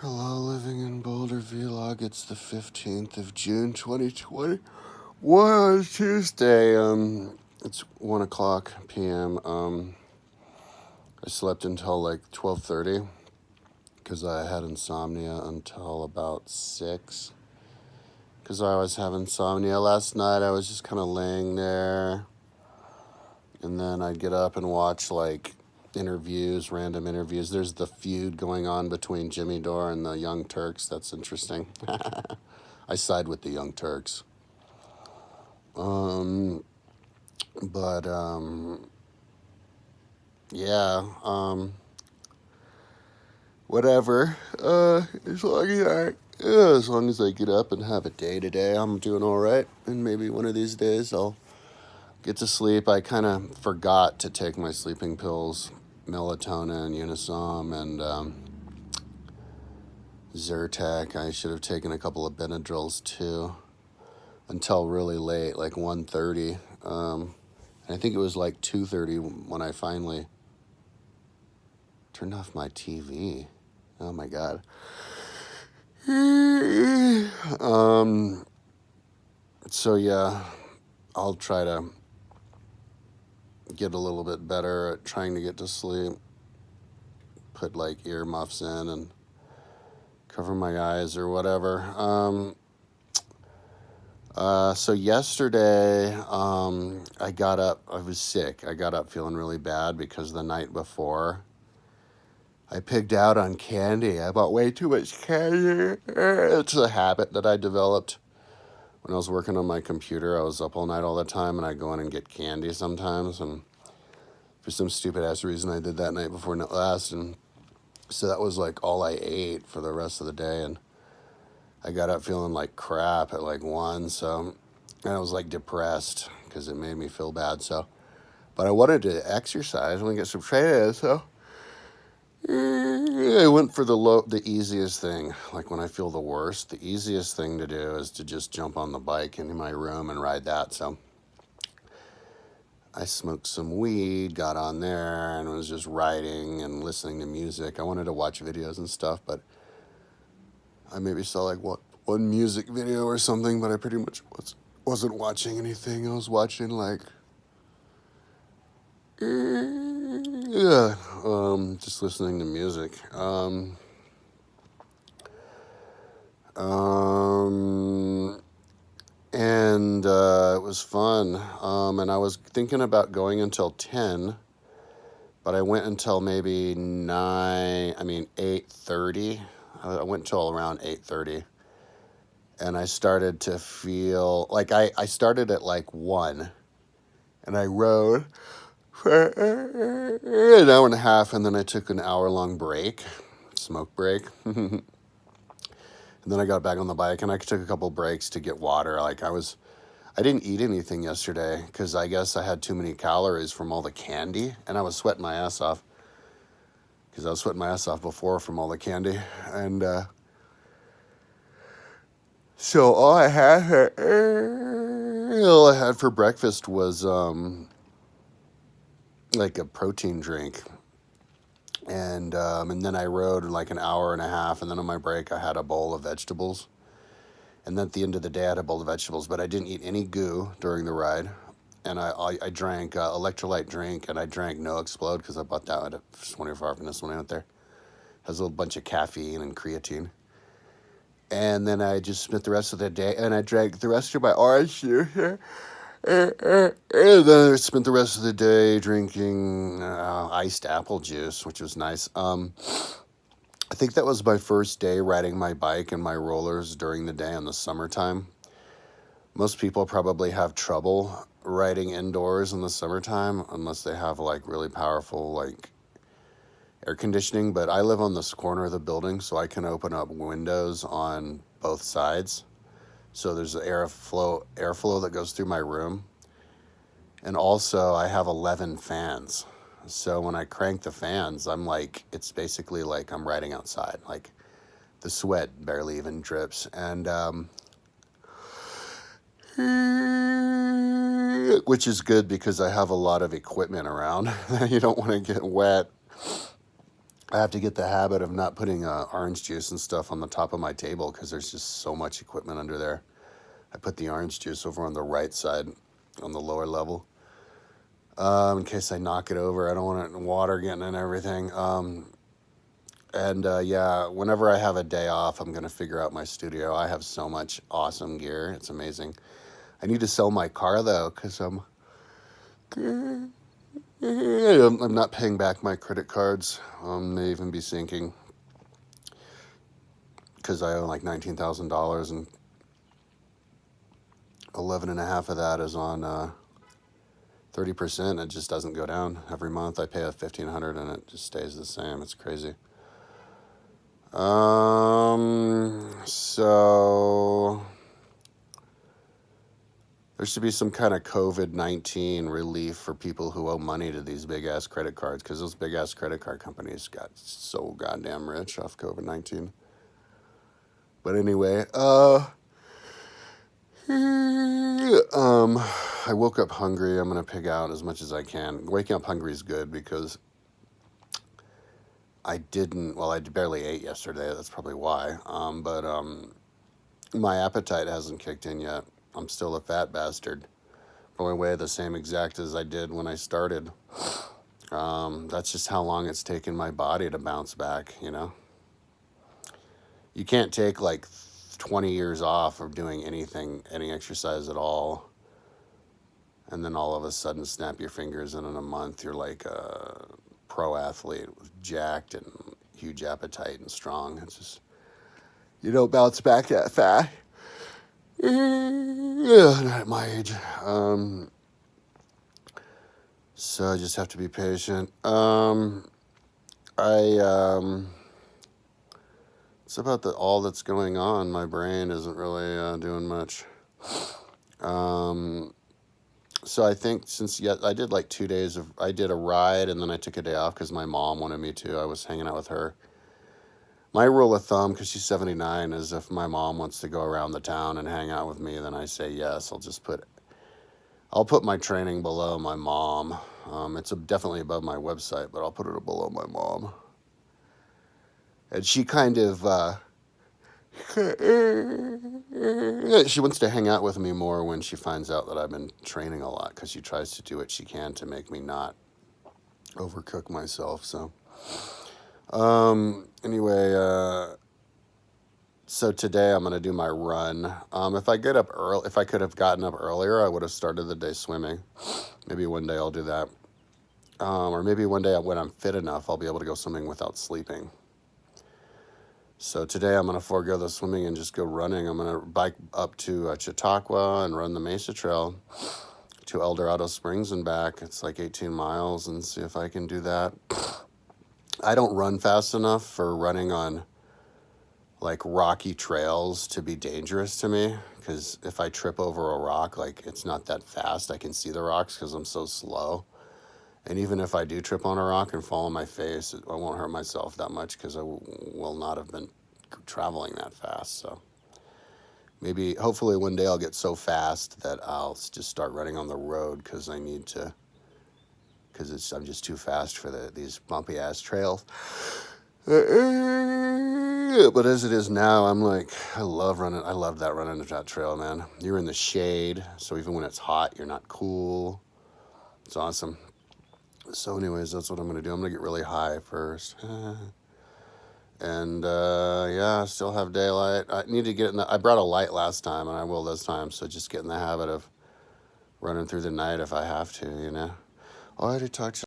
Hello, living in Boulder vlog. It's the 15th of June, 2020. On Tuesday. It's 1 o'clock p.m. I slept until like 12:30 because I had insomnia until about 6. Because I always have insomnia. Last night I was just kind of laying there, and then I'd get up and watch like random interviews. There's the feud going on between Jimmy Dore and the Young Turks. That's interesting. I side with the Young Turks. But yeah, whatever. As long as I get up and have a day today, I'm doing all right. And maybe one of these days I'll get to sleep. I kind of forgot to take my sleeping pills, melatonin, Unisom, and Zyrtec. I should have taken a couple of Benadryls too until really late, like 1:30. I think it was like 2:30 when I finally turned off my TV. Oh my God. So yeah, I'll try to get a little bit better at trying to get to sleep. Put like earmuffs in and cover my eyes or whatever. So yesterday, I got up, I was sick. I got up feeling really bad because the night before I pigged out on candy. I bought way too much candy. It's a habit that I developed when I was working on my computer. I was up all night all the time, and I go in and get candy sometimes. And for some stupid ass reason, I did that night before last, and so that was like all I ate for the rest of the day. And I got up feeling like crap at like 1, and I was like depressed because it made me feel bad. But I wanted to exercise and get some training, so I went for the easiest thing. Like when I feel the worst, the easiest thing to do is to just jump on the bike into my room and ride that. So I smoked some weed, got on there, and was just riding and listening to music. I wanted to watch videos and stuff, but I maybe saw like one music video or something, but I pretty much wasn't watching anything. I was watching like just listening to music. And it was fun. And I was thinking about going until 10, but I went until maybe 8:30. I went until around 8:30. And I started to feel like I started at like 1, and I rode for an hour and a half, and then I took an hour-long break, smoke break. And then I got back on the bike, and I took a couple breaks to get water. I didn't eat anything yesterday because I guess I had too many calories from all the candy, and I was sweating my ass off because I was sweating my ass off before from all the candy. And so all I had for breakfast was like a protein drink. And then I rode like an hour and a half, and then on my break I had a bowl of vegetables. And then at the end of the day I had a bowl of vegetables, but I didn't eat any goo during the ride. And I drank electrolyte drink, and I drank No Explode because I bought that at 24 Hour when I went there. It has a little bunch of caffeine and creatine. And then I just spent the rest of the day, and I drank the rest of my orange juice. And then I spent the rest of the day drinking iced apple juice, which was nice. I think that was my first day riding my bike and my rollers during the day in the summertime. Most people probably have trouble riding indoors in the summertime unless they have like really powerful like air conditioning. But I live on this corner of the building, so I can open up windows on both sides. So there's airflow that goes through my room. And also I have 11 fans. So when I crank the fans, it's basically like I'm riding outside. Like the sweat barely even drips. And which is good because I have a lot of equipment around. You don't want to get wet. I have to get the habit of not putting orange juice and stuff on the top of my table because there's just so much equipment under there. I put the orange juice over on the right side on the lower level in case I knock it over. I don't want water getting in everything. Yeah, whenever I have a day off, I'm going to figure out my studio. I have so much awesome gear. It's amazing. I need to sell my car, though, because I'm not paying back my credit cards. May even be sinking because I owe like $19,000 and 11.5 of that is on 30%. It just doesn't go down every month. I pay a $1,500 and it just stays the same. It's crazy. So there should be some kind of COVID-19 relief for people who owe money to these big-ass credit cards because those big-ass credit card companies got so goddamn rich off COVID-19. But anyway, I woke up hungry. I'm going to pig out as much as I can. Waking up hungry is good because I barely ate yesterday. That's probably why. My appetite hasn't kicked in yet. I'm still a fat bastard. Probably weigh the same exact as I did when I started. That's just how long it's taken my body to bounce back, you know? You can't take like 20 years off of doing anything, any exercise at all, and then all of a sudden snap your fingers and in a month you're like a pro athlete with jacked and huge appetite and strong. It's just, you don't bounce back that fast. Yeah, not at my age. So I just have to be patient. It's about all that's going on. My brain isn't really doing much. So I think I did like 2 days I did a ride and then I took a day off because my mom wanted me to. I was hanging out with her. My rule of thumb, because she's 79, is if my mom wants to go around the town and hang out with me, then I say yes. I'll put my training below my mom. It's definitely above my website, but I'll put it below my mom. And she kind of, she wants to hang out with me more when she finds out that I've been training a lot, because she tries to do what she can to make me not overcook myself, so. Anyway, so today I'm going to do my run. If I could have gotten up earlier, I would have started the day swimming. Maybe one day I'll do that. Or maybe one day when I'm fit enough, I'll be able to go swimming without sleeping. So today I'm going to forego the swimming and just go running. I'm going to bike up to Chautauqua and run the Mesa Trail to El Dorado Springs and back. It's like 18 miles and see if I can do that. I don't run fast enough for running on like rocky trails to be dangerous to me, because if I trip over a rock, like it's not that fast. I can see the rocks because I'm so slow. And even if I do trip on a rock and fall on my face, I won't hurt myself that much because I will not have been traveling that fast. So hopefully one day I'll get so fast that I'll just start running on the road because I need to. Because I'm just too fast for these bumpy ass trails. But as it is now, I'm like, I love that running that trail, man. You're in the shade, so even when it's hot, you're not cool. It's awesome. So anyways, that's what I'm going to do. I'm going to get really high first. And yeah, I still have daylight. I need to get I brought a light last time, and I will this time, so just get in the habit of running through the night if I have to, you know. I already talked to